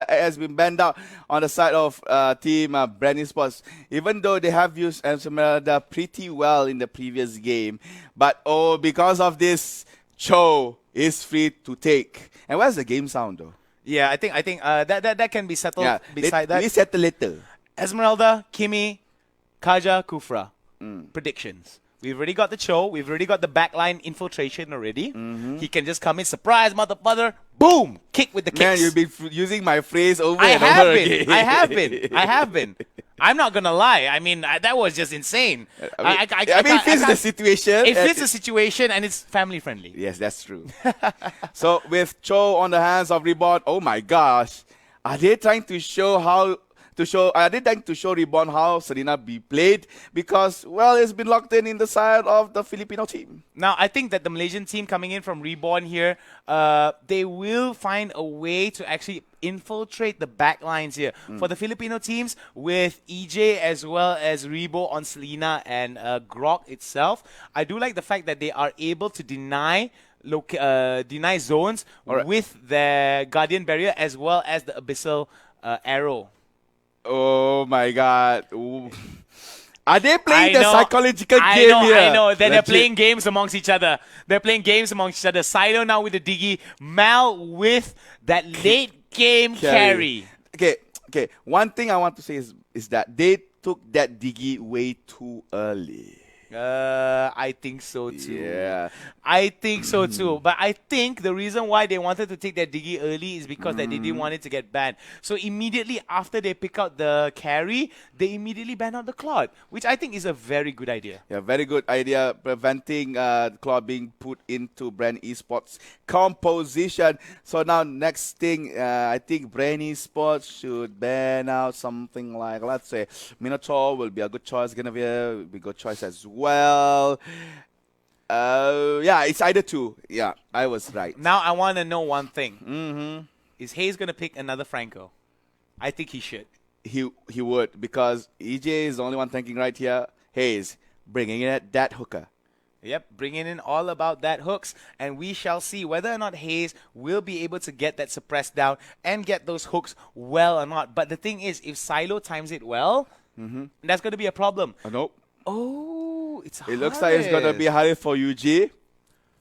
has been banned out on the side of team BREN eSports, even though they have used Esmeralda pretty well in the previous game. But because of this, Cho is free to take. And where's the game sound though? Yeah, I think that can be settled beside that. We settle later. Esmeralda, Kimi, Kaja, Kufra. Predictions. We've already got the Cho. We've already got the backline infiltration already. He can just come in, surprise, motherfucker, boom, kick with the kicks. Man, you've been using my phrase over and over again. I have been. I'm not gonna lie. I mean, that was just insane. I mean, it fits the situation. It fits the situation, and it's family friendly. Yes, that's true. So with Cho on the hands of REBORN, oh my gosh, are they trying to show how? Are they trying to show REBORN how Serena be played? Because, well, it's been locked in the side of the Filipino team. Now, I think that the Malaysian team coming in from REBORN here, they will find a way to actually infiltrate the back lines here. For the Filipino teams, with EJ as well as Rebo on Selena and Grok itself, I do like the fact that they are able to deny zones with their Guardian Barrier as well as the Abyssal Arrow. Oh my God. Ooh. Are they playing the psychological game here? I know. They're playing games amongst each other. Silo now with the Diggy. Mal with that late game carry. Okay. One thing I want to say is that they took that Diggy way too early. I think so too. Yeah. I think so too. But I think the reason why they wanted to take that Diggy early is because that they didn't want it to get banned. So immediately after they pick out the carry, they immediately ban out the Claude, which I think is a very good idea. Yeah, very good idea, preventing Claude being put into BREN eSports composition. So now next thing, I think BREN eSports should ban out something like, let's say, Minotaur will be a good choice. Guinevere will be a good choice as well. Yeah, it's either two. Yeah, I was right. Now I want to know one thing. Is Hayes going to pick another Franco? I think he should. He would, because EJ is the only one thinking right here. Hayes bringing in that hooker. Yep, bringing in all about that hooks, and we shall see whether or not Hayes will be able to get that suppressed down and get those hooks well or not. But the thing is, if Silo times it well, that's going to be a problem. Nope. Oh, it's It looks like it's going to be harder for UG.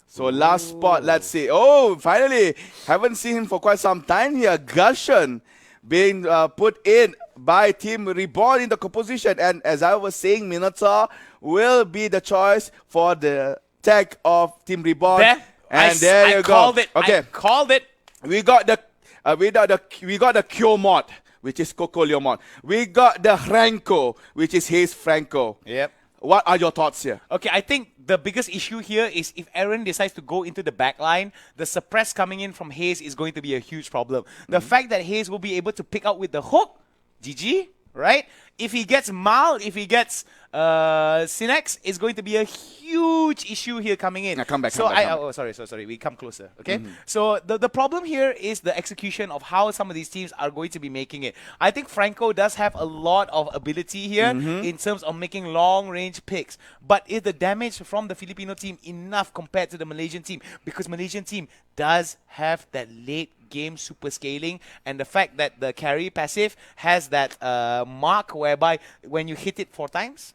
So last spot, let's see. Oh, finally, haven't seen him for quite some time here. Gushon being put in by Team REBORN in the composition. And as I was saying, Minotaur will be the choice for the tag of Team REBORN. There you go. Called it. Okay. I called it. We got the Kyo mod, which is Coco Leomon. We got the Franco, which is Hayes Franco. Yep. What are your thoughts here? Okay, I think the biggest issue here is if Aaron decides to go into the back line, the suppress coming in from Hayes is going to be a huge problem. The fact that Hayes will be able to pick out with the hook, GG, right? If he gets Mal, if he gets Sinex, it's going to be a huge issue here coming in. Now come back. Sorry. We come closer, okay? So the problem here is the execution of how some of these teams are going to be making it. I think Franco does have a lot of ability here in terms of making long-range picks. But is the damage from the Filipino team enough compared to the Malaysian team? Because Malaysian team does have that late game super scaling, and the fact that the carry passive has that mark whereby when you hit it 4 times,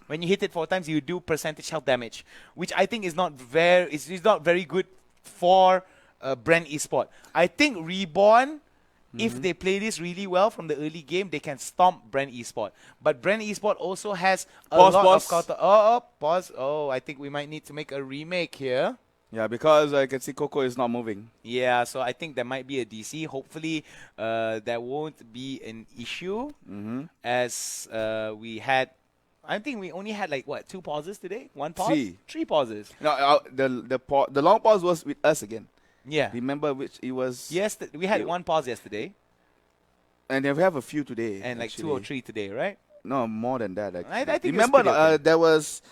when you hit it 4 times, you do percentage health damage, which I think is not very good for BREN eSport. I think REBORN, if they play this really well from the early game, they can stomp BREN eSport. But BREN eSport also has a lot of counter. Pause. Oh, I think we might need to make a remake here. Yeah, because I can see Coco is not moving. Yeah, so I think there might be a DC. Hopefully, there won't be an issue as we had. I think we only had like, what, 2 pauses today? 1 pause? 3 pauses. No, the long pause was with us again. Yeah. Remember which it was? Yes, we had 1 pause yesterday. And then we have a few today. And like 2 or 3 today, right? No, more than that. Actually. I think remember there was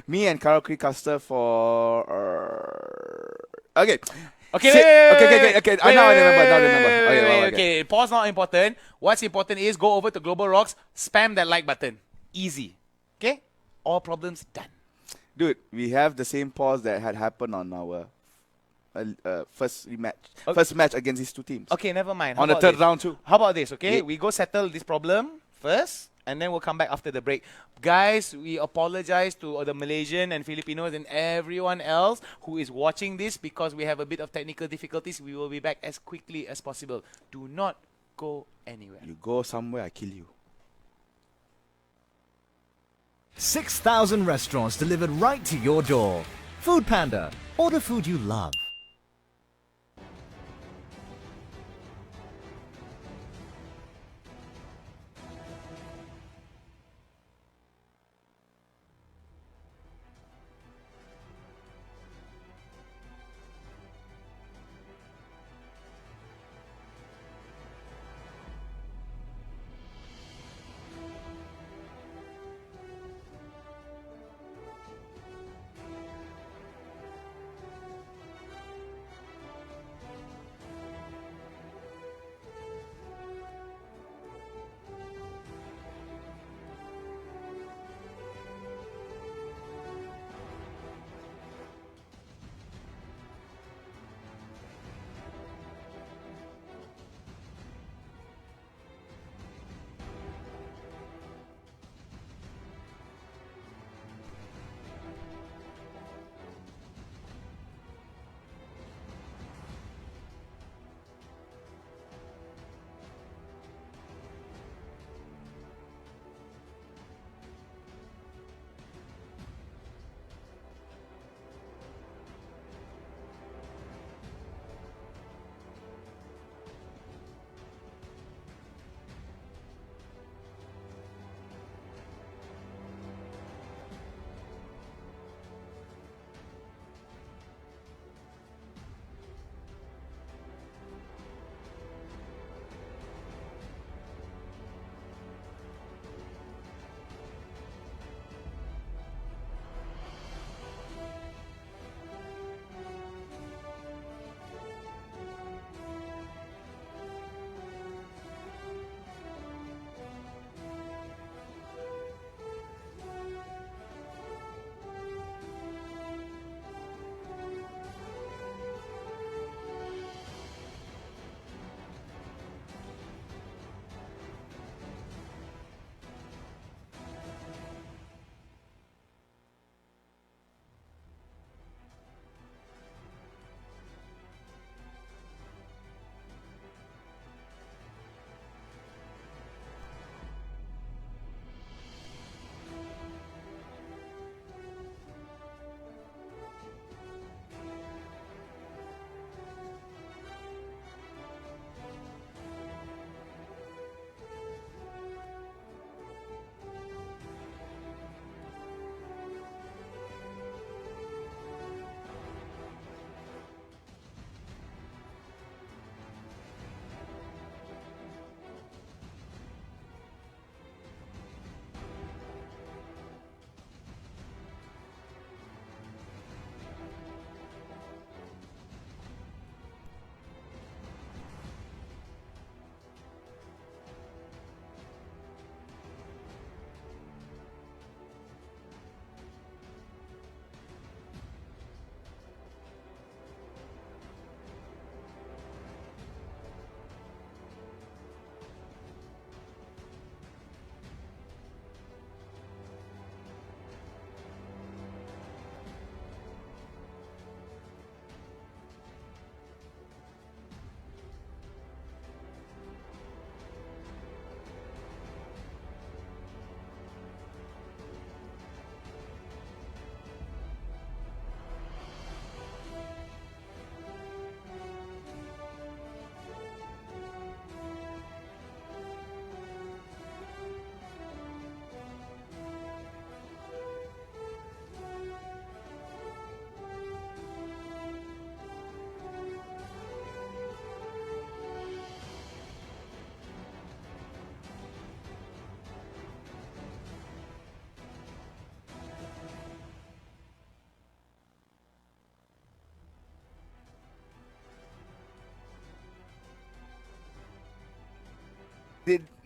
me and Karaoke Caster for okay. Okay. Now I remember. Okay. Pause not important. What's important is go over to Global Rocks, spam that like button. Easy. Okay? All problems done. Dude, we have the same pause that had happened on our first rematch, Okay. first match against these two teams. Okay, never mind. On the third round too. How about this, okay? Yeah. We go settle this problem first, and then we'll come back after the break. Guys, we apologize to the Malaysian and Filipinos and everyone else who is watching this because we have a bit of technical difficulties. We will be back as quickly as possible. Do not go anywhere. You go somewhere, I kill you. 6,000 restaurants delivered right to your door. Food Panda. Order food you love.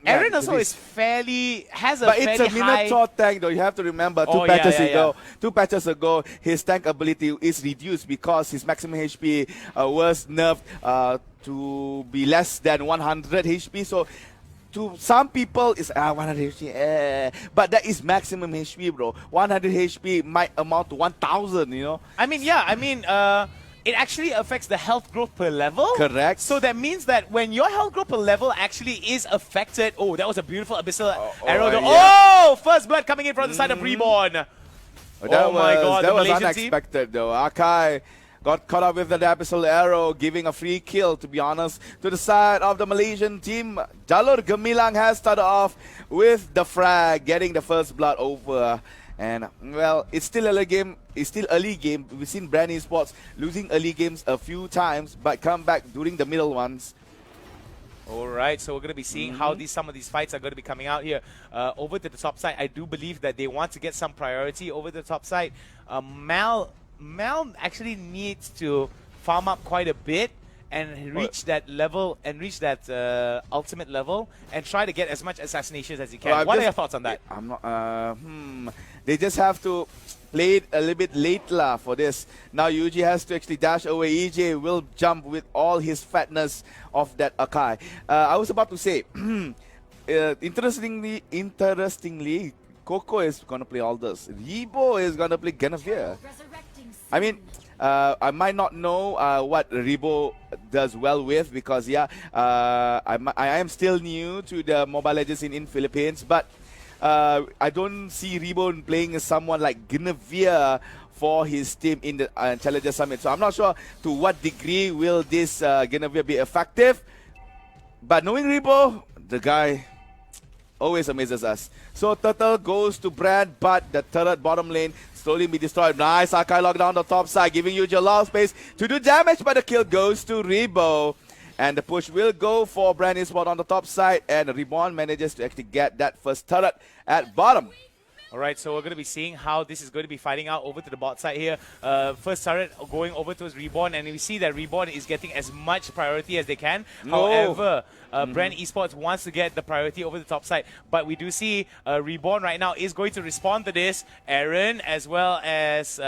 Aaron also has a fairly but it's a high. Minotaur tank though. You have to remember Oh, yeah. 2 patches ago, his tank ability is reduced because his maximum HP was nerfed to be less than 100 HP. So to some people it's 100 HP, but that is maximum HP, bro. 100 HP might amount to 1,000. You know. It actually affects the health growth per level. Correct. So that means that when your health growth per level actually is affected. Oh, that was a beautiful abyssal arrow. yeah. Oh, first blood coming in from the side of Reborn. My God, that was Malaysian unexpected though. Akai got caught up with the abyssal arrow, giving a free kill, to be honest, to the side of the Malaysian team. Jalur Gemilang has started off with the frag, getting the first blood over. And, well, it's still early game. It's still early game. We've seen BREN Esports losing early games a few times, but come back during the middle ones. Alright, so we're going to be seeing how some of these fights are going to be coming out here. Over to the top side, I do believe that they want to get some priority over the top side. Mal actually needs to farm up quite a bit and reach that level and reach that ultimate level and try to get as much assassinations as he can. What are your thoughts on that? I'm not. They just have to play it a little bit late for this. Now Yuji has to actually dash away. EJ will jump with all his fatness of that Akai. I was about to say, interestingly, Coco is gonna play all this. Rebo is gonna play Guinevere. I mean, I might not know what Rebo does well with because I am still new to the Mobile Legends in Philippines, but I don't see Rebo playing someone like Guinevere for his team in the Challenger Summit. So I'm not sure to what degree will this Guinevere be effective. But knowing Rebo, the guy always amazes us. So Turtle goes to Brad, but the turret bottom lane slowly be destroyed. Nice Akai lock down the top side, giving Yuji a lot of space to do damage, but the kill goes to Rebo. And the push will go for BREN Esports on the top side, and Reborn manages to actually get that first turret at bottom. Alright, so we're going to be seeing how this is going to be fighting out over to the bot side here. First turret going over towards Reborn, and we see that Reborn is getting as much priority as they can. However, BREN Esports wants to get the priority over the top side, but we do see Reborn right now is going to respond to this. Aaron as well as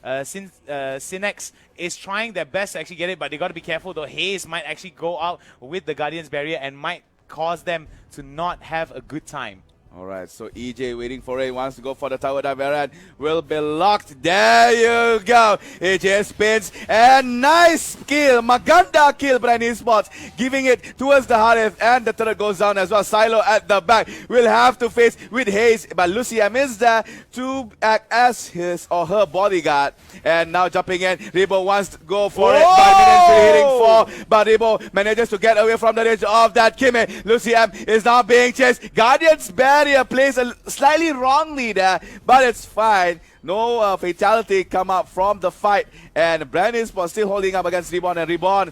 Cinex is trying their best to actually get it, but they got to be careful though. Haze might actually go out with the Guardian's Barrier and might cause them to not have a good time. Alright, so EJ waiting for it, wants to go for the tower dive, Aaron will be locked. There you go. EJ spins, and nice kill, Maganda kill, BREN Esports, giving it towards the Harith, and the turret goes down as well. Silo at the back will have to face with Haze, but Lucy M is there to act as his or her bodyguard. And now jumping in, Rebo wants to go for it, but hitting 4, but Rebo manages to get away from the range of that Kimmy. Lucy M is now being chased. Guardian's Barrier plays slightly wrongly there, but it's fine. No fatality come up from the fight, and BREN Esports still holding up against Reborn, and Reborn,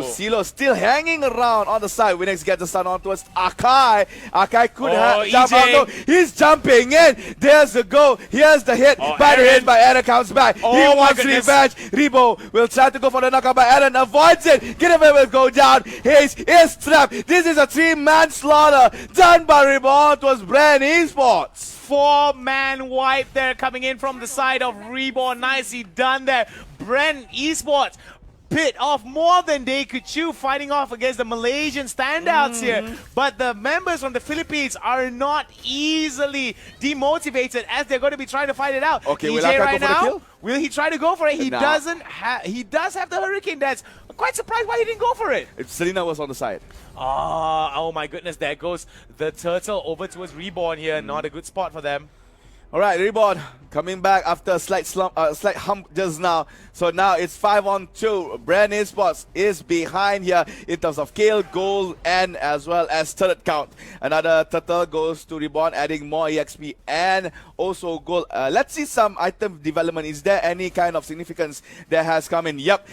Silo still hanging around on the side. Winix gets the stun on towards Akai. Akai could jump out. No, he's jumping in. There's the go. Here's the hit. But the hit by Aaron comes back. He wants revenge. Rebo will try to go for the knockout, but Aaron avoids it. Guinevere will go down. Haze is trapped. This is a 3-man slaughter done by Reborn towards BREN Esports. 4-man wipe there coming in from the side of Reborn. Nicely done there. BREN Esports bit off more than they could chew, fighting off against the Malaysian standouts here. But the members from the Philippines are not easily demotivated as they're going to be trying to fight it out. Okay, EJ will Akai right go for the now, kill? will he try to go for it? He Nah. doesn't. He does have the Hurricane Dance. I'm quite surprised why he didn't go for it. If Selena was on the side. Oh my goodness, there goes the turtle over towards Reborn here. Not a good spot for them. Alright, Reborn coming back after a slight hump just now. So now it's 5-on-2. BREN Esports is behind here in terms of kill, goal, and as well as turret count. Another turtle goes to Reborn, adding more EXP and also goal. Let's see some item development. Is there any kind of significance that has come in? Yep,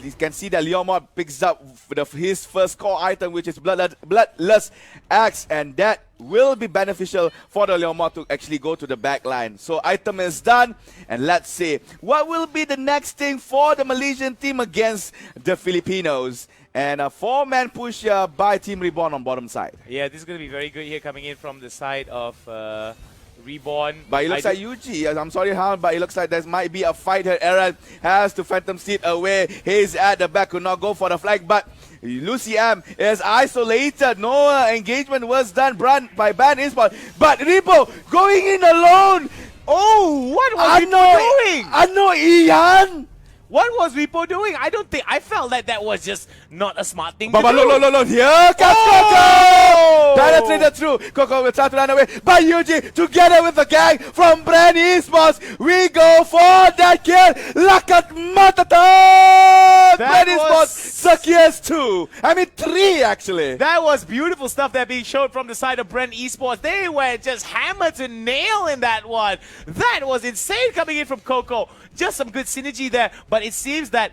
you can see that Leomod picks up his first core item, which is Bloodless Axe, and that will be beneficial for the Leomor to actually go to the back line. So item is done, and let's see what will be the next thing for the Malaysian team against the Filipinos. And a 4-man push by Team Reborn on bottom side. Yeah, this is going to be very good here coming in from the side of Reborn. But it looks like Yuji. I'm sorry, Han, but it looks like there might be a fight here. Aaron has to Phantom Seed away. He's at the back, could not go for the flag, but Lucy M is isolated. No engagement was done by BREN Esports. But Rebo going in alone. Oh, what was Repo doing? I know, Ian. What was Repo doing? I felt like that was just not a smart thing to But do. look, here comes Coco! Penetrated through. Coco will try to run away. But Yuji, together with the gang from BREN Esports, we go for that kill. Lakat Matatan! BREN Esports secures 2. I mean 3 actually. That was beautiful stuff that being showed from the side of BREN Esports. They were just hammered to nail in that one. That was insane coming in from Coco. Just some good synergy there, but it seems that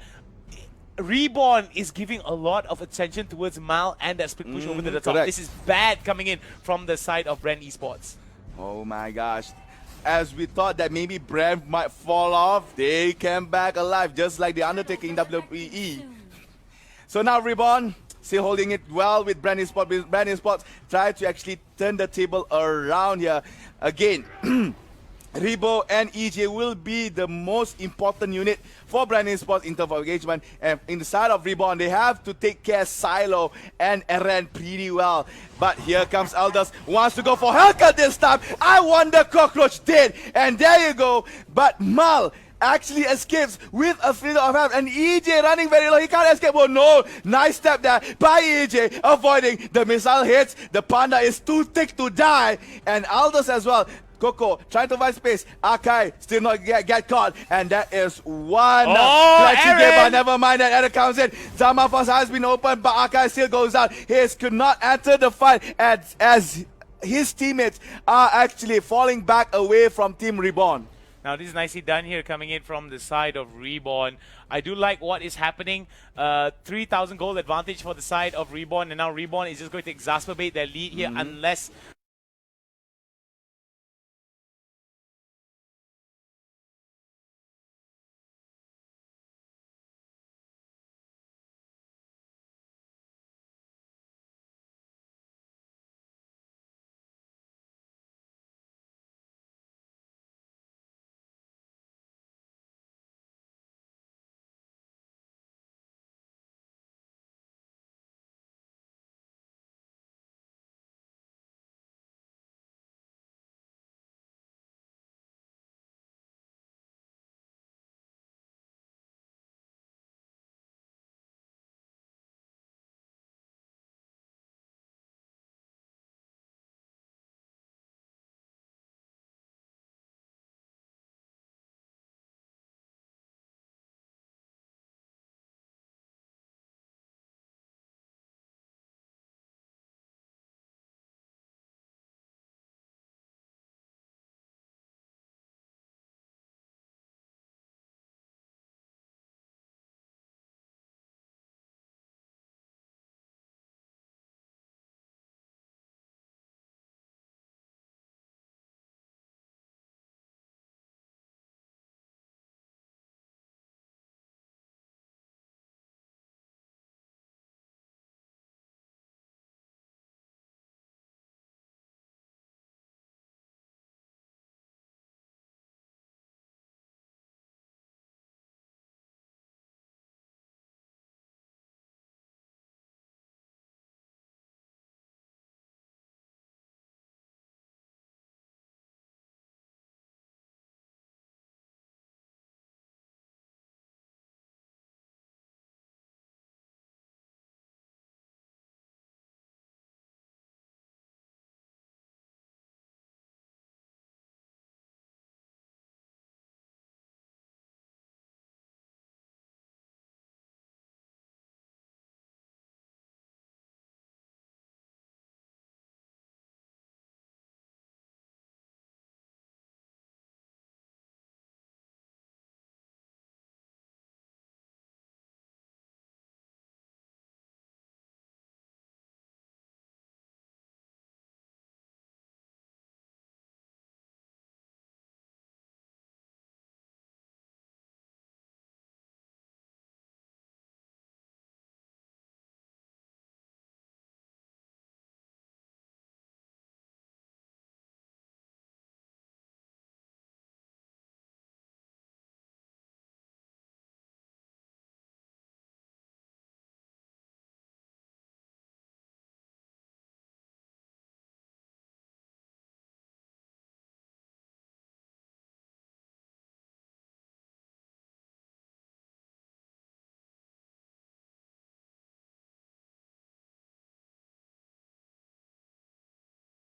Reborn is giving a lot of attention towards Mal and that split push over to the top. Correct. This is bad coming in from the side of BREN Esports. Oh my gosh. As we thought that maybe BREN might fall off, they came back alive just like the Undertaker in WWE. So now Reborn still holding it well with BREN Esports. BREN Esports try to actually turn the table around here. Again, Rebo and EJ will be the most important unit for BREN Esports in terms of engagement. And in the side of Reborn, they have to take care of Silo and Eren pretty well. But here comes Aldous, wants to go for Hellcat this time. I wonder Cockroach did. And there you go. But Mal actually escapes with a freedom of hand, and EJ running very low. He can't escape. Oh no, nice step there by EJ, avoiding the missile hits. The Panda is too thick to die, and Aldous as well. Coco trying to find space. Akai still not get caught, and that is one clutching game, but never mind that Aaron comes in. Zamafos has been open, but Akai still goes out. He could not enter the fight as his teammates are actually falling back away from Team Reborn. Now this is nicely done here coming in from the side of Reborn. I do like what is happening. 3,000 gold advantage for the side of Reborn, and now Reborn is just going to exacerbate their lead here unless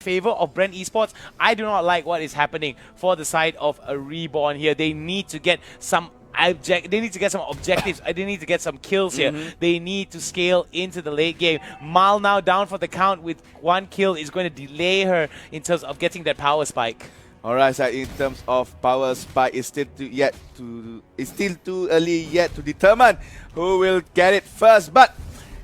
favor of BREN Esports. I do not like what is happening for the side of a REBORN here. They need to get some objectives. They need to get some kills here. They need to scale into the late game. Mal now down for the count with 1 kill is going to delay her in terms of getting that power spike. Alright, so in terms of power spike, it's still too early yet to determine who will get it first. But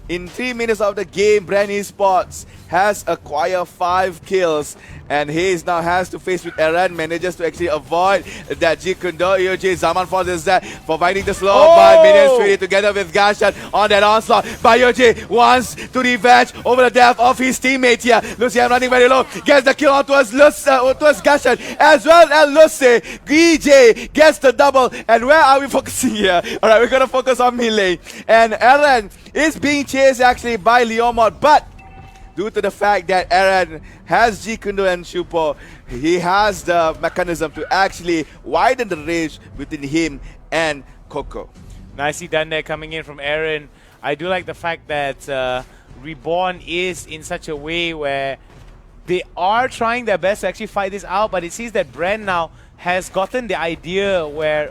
in 3 minutes of the game, BREN Esports has acquired 5 kills, and Hayes now has to face with Eren, manages to actually avoid that Jikundo. EOJ Zaman forces that, providing the slow by minions treated together with Gashan on that onslaught. But EOJ wants to revenge over the death of his teammate here. Lucian running very low, gets the kill on towards Gashan as well as Lucy. EJ gets the double, and where are we focusing here? Alright, we're gonna focus on melee, and Eren is being chased actually by Leomod, but due to the fact that Eren has Jikundo and Shupo, he has the mechanism to actually widen the range between him and Coco. Nicely done there coming in from Eren. I do like the fact that REBORN is in such a way where they are trying their best to actually fight this out, but it seems that BREN now has gotten the idea where,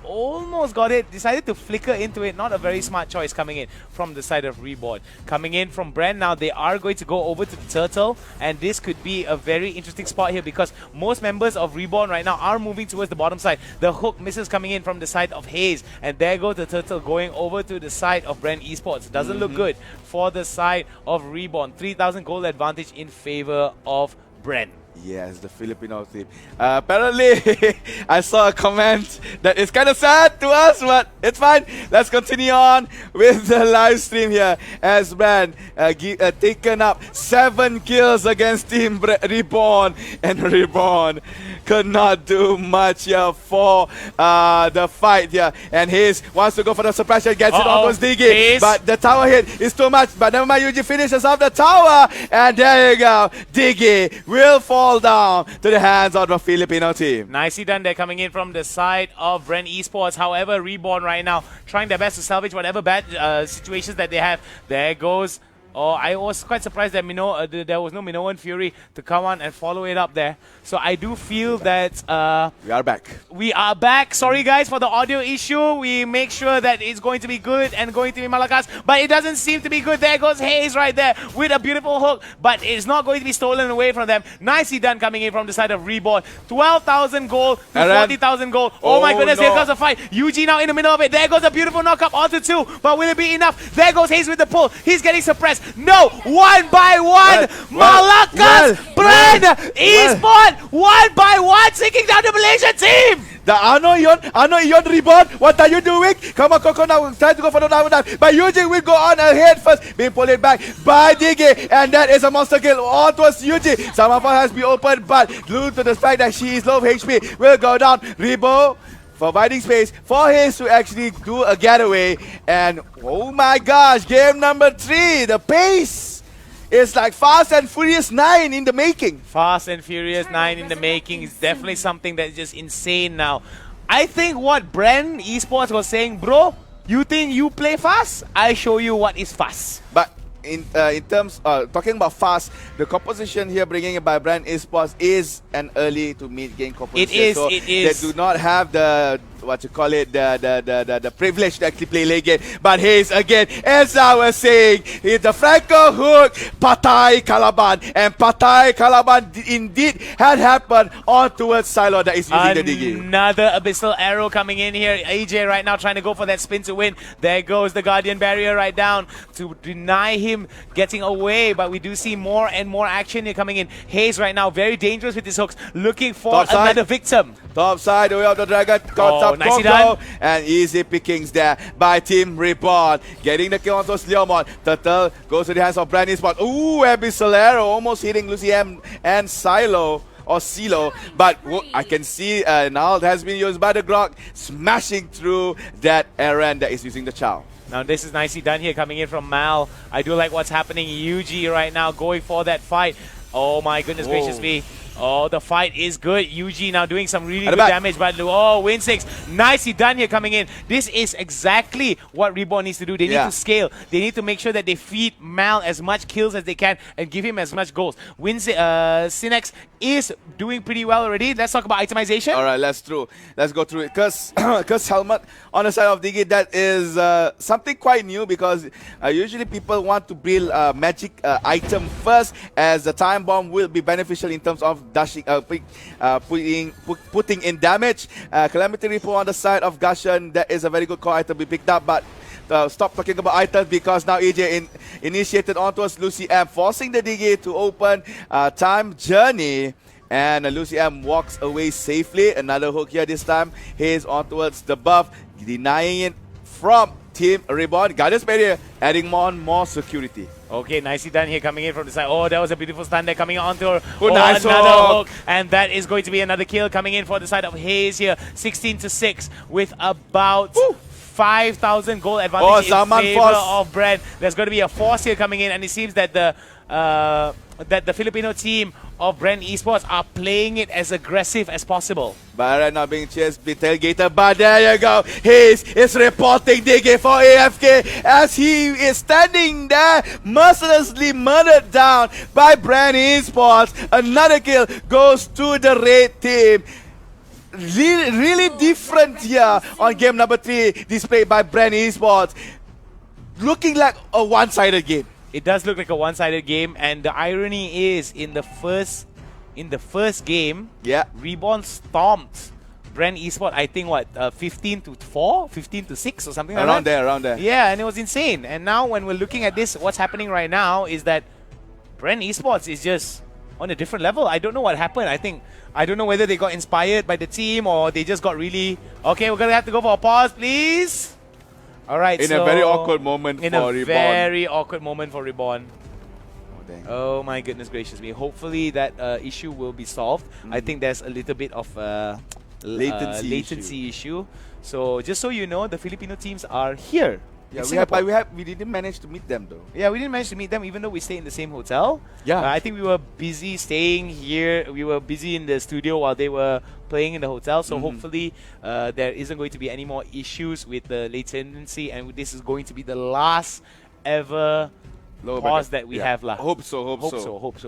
almost got it, decided to flicker into it. Not a very smart choice coming in from the side of REBORN. Coming in from BREN now, they are going to go over to the turtle, and this could be a very interesting spot here because most members of REBORN right now are moving towards the bottom side. The hook misses coming in from the side of Hayes, and there goes the turtle going over to the side of BREN Esports. Doesn't look good for the side of REBORN. 3,000 gold advantage in favor of BREN. Yes, the Filipino team. Apparently, I saw a comment that is kind of sad to us, but it's fine. Let's continue on with the live stream here as BREN taken up 7 kills against Team REBORN, and REBORN could not do much here for the fight here. And Hayes wants to go for the suppression, gets it almost Diggy, but the tower hit is too much. But never mind, Yuji finishes off the tower, and there you go. Diggy will fall down to the hands of the Filipino team. Nicely done there coming in from the side of BREN Esports. However, REBORN right now trying their best to salvage whatever bad situations that they have. There goes. I was quite surprised that there was no Minoan Fury to come on and follow it up there. So I do feel that we are back. We are back. Sorry guys for the audio issue. We make sure that it's going to be good and going to be Malakas, but it doesn't seem to be good. There goes Hayes right there with a beautiful hook, but it's not going to be stolen away from them. Nicely done coming in from the side of REBORN. 12,000 gold to 40,000 gold. Oh my goodness, here comes a fight. Yuji now in the middle of it. There goes a beautiful knockup onto 2, but will it be enough? There goes Hayes with the pull. He's getting suppressed. No, 1 by 1, Malakas, BREN Esports, 1 by 1, taking down the Malaysian team. The Ano Yon REBORN, what are you doing? Come on, Coco now, try to go for the down, but Yuji will go on ahead first, being pulled back by Diggy, and that is a monster kill on towards Yuji. Samafa has been opened, but due to the fact that she is low HP, will go down. Rebo providing space for Hayes to actually do a getaway, and oh my gosh, game number 3, the pace is like Fast and Furious 9 in the making. Fast and Furious 9 in the making is definitely something that is just insane now. I think what BREN Esports was saying, bro, you think you play fast? I show you what is fast. But in terms talking about fast, the composition here bringing it by BREN Esports is an early to mid game composition. It is. So they do not have the the privilege to actually play late game. But Hayes again, as I was saying, it's the Franco hook, Patai Calaban, and Patai Calaban indeed had happened on towards Silo that is using the Diggy. Another abyssal arrow coming in here. AJ right now trying to go for that spin to win. There goes the Guardian Barrier right down to deny him getting away, but we do see more and more action here coming in. Hayes right now very dangerous with his hooks, looking for another victim. Top side, way of the dragon, nicely done. And easy pickings there by Team REBORN. Getting the kill on those Leomon. Turtle goes to the hands of BREN Esports. Ooh, Abyssal Arrow almost hitting Lucy M and Silo. Or Silo, but I can see now it has been used by the Grok, smashing through that Eren that is using the Chow. Now this is nicely done here coming in from Mal. I do like what's happening. Yuji right now going for that fight. Oh my goodness gracious me. Oh, the fight is good. Yuji now doing some really At the good back. damage, but oh, win 6. Nicely done here coming in. This is exactly what Reborn needs to do. They need to scale. They need to make sure that they feed Mal as much kills as they can and give him as much goals. Sinex is doing pretty well already. Let's talk about itemization. All right, let's go through it. Because helmet on the side of Digi, that is something quite new, because usually people want to build a magic item first, as the time bomb will be beneficial in terms of dashing, putting in damage. Calamity Reaper on the side of Gashan, that is a very good core item to be picked up, but stop talking about items, because now EJ initiated on towards Lucy M, forcing the Digi to open time journey. And Lucy M walks away safely. Another hook here this time. He's on towards the buff, denying it from Team Reborn. Guardians barrier, adding more security. Okay, nicely done here coming in from the side. Oh, that was a beautiful stun there coming onto her. Nice another hook. And that is going to be another kill coming in for the side of Hayes here. 16-6 with about 5,000 gold advantage in favor of BREN. There's going to be a force here coming in, and it seems that the Filipino team of BREN Esports are playing it as aggressive as possible. But right now being chased, be tailgated, but there you go. Hayes is reporting Digi for AFK as he is standing there, mercilessly murdered down by BREN Esports. Another kill goes to the red team. Really different here on game number 3, displayed by BREN Esports. Looking like a one-sided game. It does look like a one-sided game, and the irony is in the first game, Reborn stomped BREN Esports, I think 15-4, 15-6 or something like that. Around there. Yeah, and it was insane. And now when we're looking at this, what's happening right now is that BREN Esports is just on a different level. I don't know what happened. I don't know whether they got inspired by the team or they just got really... Okay, we're going to have to go for a pause, please. All right, in a very awkward moment for Reborn. Very awkward moment for Reborn. Oh, dang. Oh my goodness gracious me. Hopefully that issue will be solved. I think there's a little bit of latency issue. So just so you know, the Filipino teams are here. Yeah, we didn't manage to meet them though. Yeah, we didn't manage to meet them even though we stay in the same hotel. Yeah. I think we were busy staying here. We were busy in the studio while they were playing in the hotel. So hopefully there isn't going to be any more issues with the latency, and this is going to be the last ever pause that we have left. Hope so.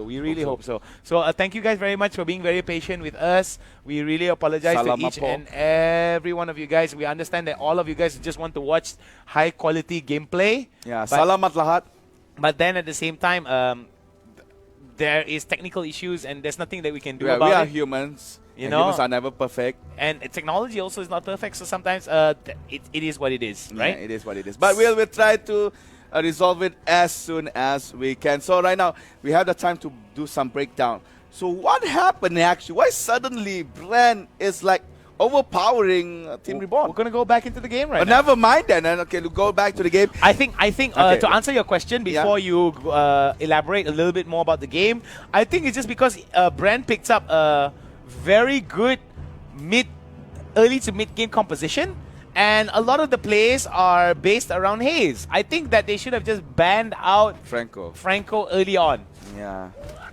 We really hope so. So thank you guys very much for being very patient with us. We really apologize to each and every one of you guys. We understand that all of you guys just want to watch high quality gameplay. Yeah, salamat lahat. But then at the same time, there is technical issues and there's nothing that we can do about it. We are humans. Humans are never perfect. And technology also is not perfect. So sometimes it is what it is, right? Yeah, it is what it is. But we'll try to resolve it as soon as we can. So right now, we have the time to do some breakdown. So what happened actually? Why suddenly BREN is like overpowering Team Reborn? We're going to go back into the game right now. Never mind then. Okay, we'll go back to the game. I think to answer your question before you elaborate a little bit more about the game, I think it's just because BREN picked up a very good early to mid game composition. And a lot of the plays are based around Hayes. I think that they should have just banned out Franco early on. Yeah.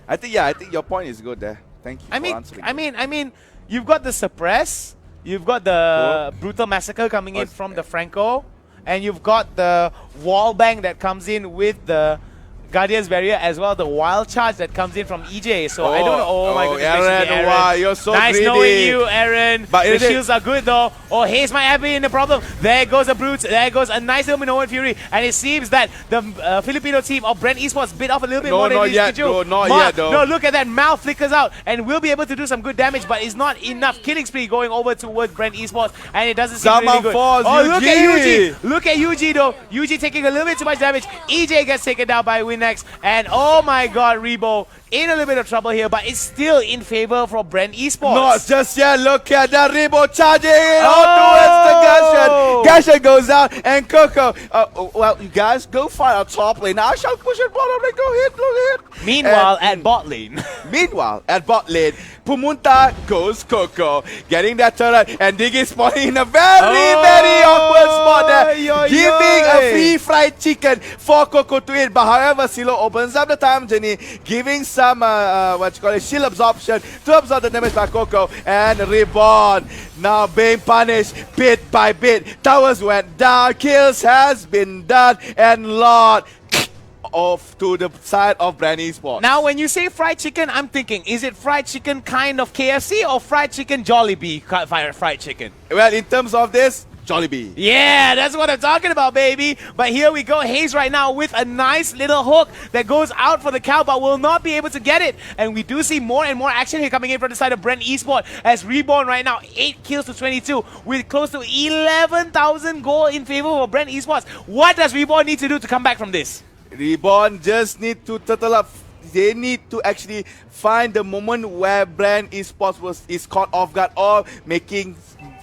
I think your point is good there. Thank you for answering. I mean, you've got the suppress, you've got the brutal massacre coming in from the Franco, and you've got the wall bang that comes in with the Guardian's Barrier, as well the wild charge that comes in from EJ. So I don't know. Oh my goodness, Aaron, wow, you're so nice greedy. knowing you, Aaron. But the shields are good though. Oh, Hayes might have been the problem. There goes a Brute. There goes a nice little Minoan Fury. And it seems that the Filipino team of BREN Esports bit off a little bit more than yet, though. Not yet, though. No, look at that. Mal flickers out and will be able to do some good damage, but it's not enough. Killing spree going over towards BREN Esports, and it doesn't seem really good. Oh, look at Yuji. Look at Yuji though. Yuji taking a little bit too much damage. EJ gets taken down by Winnex, and oh my god, Rebo in a little bit of trouble here, but it's still in favor for BREN Esports. Not just yet. Look at that Rebo charging towards the Gashan. Gashan goes out, and Coco. Well, you guys go find a top lane. I shall push it bottom lane. Go hit. Meanwhile, at bot lane. Meanwhile, at bot lane, Pumunta goes Coco, getting that turret, and Diggy spawning in a very awkward spot there, giving a free fried chicken for Coco to eat. But however, Silo opens up the time journey, giving some shield absorption to absorb the damage by Coco, and REBORN now being punished bit by bit. Towers went down, kills has been done, and Lord off to the side of BREN Esports. Now, when you say fried chicken, I'm thinking, is it fried chicken kind of KFC or fried chicken Jollibee fried chicken? Well, in terms of this, Jollibee. Yeah, that's what I'm talking about, baby. But here we go. Haze right now with a nice little hook that goes out for the cow, but will not be able to get it. And we do see more and more action here coming in from the side of BREN Esports as REBORN right now, 8 kills to 22 with close to 11,000 gold in favor of BREN Esports. What does REBORN need to do to come back from this? REBORN just need to turtle up. They need to actually find the moment where BREN Esports is caught off guard or making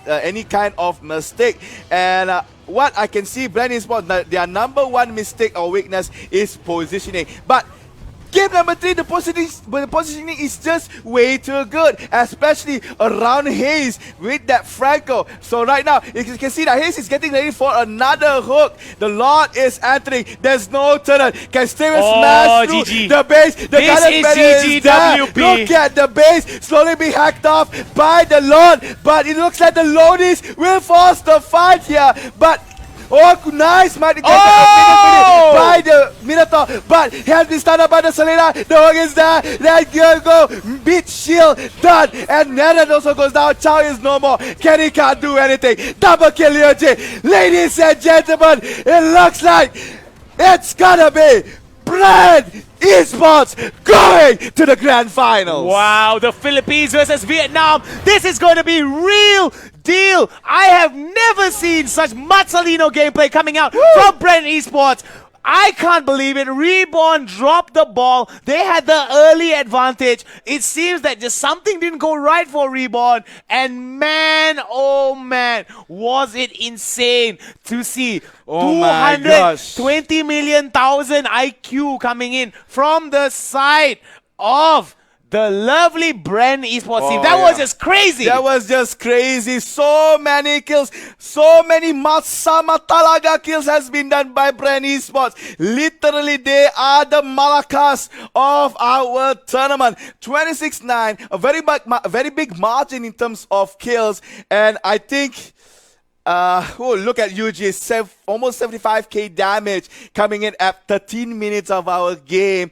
any kind of mistake. And what I can see, BREN Esports, their number one mistake or weakness is positioning. But game number 3, the positioning is just way too good, especially around Haze with that Franco. So right now, you can see that Haze is getting ready for another hook. The Lord is entering. There's no turret. Can still smash through GG. the base. The This Garden is Barrier is there. GGWP. Look at the base slowly being hacked off by the Lord. But it looks like the Lodies will force the fight here. But oh, nice mighty by the Minotaur, but he has been stunned up by the Selena. The hook is there. Let go. Beat shield done, and Nenan also goes down. Chow is no more. Kenny can't do anything. Double kill Liu. Ladies and gentlemen, it looks like it's gonna be BREN Esports going to the grand finals. Wow, the Philippines versus Vietnam. This is going to be real deal. I have never seen such Mazzolino gameplay coming out from BREN Esports. I can't believe it. REBORN dropped the ball. They had the early advantage. It seems that just something didn't go right for REBORN. And man, oh man, was it insane to see 220 million thousand IQ coming in from the side of the lovely BREN Esports team. That was just crazy. That was just crazy. So many kills. So many Masama Talaga kills has been done by BREN Esports. Literally, they are the Malakas of our tournament. 26-9. A very big margin in terms of kills. And I think look at UG, almost 75k damage coming in at 13 minutes of our game.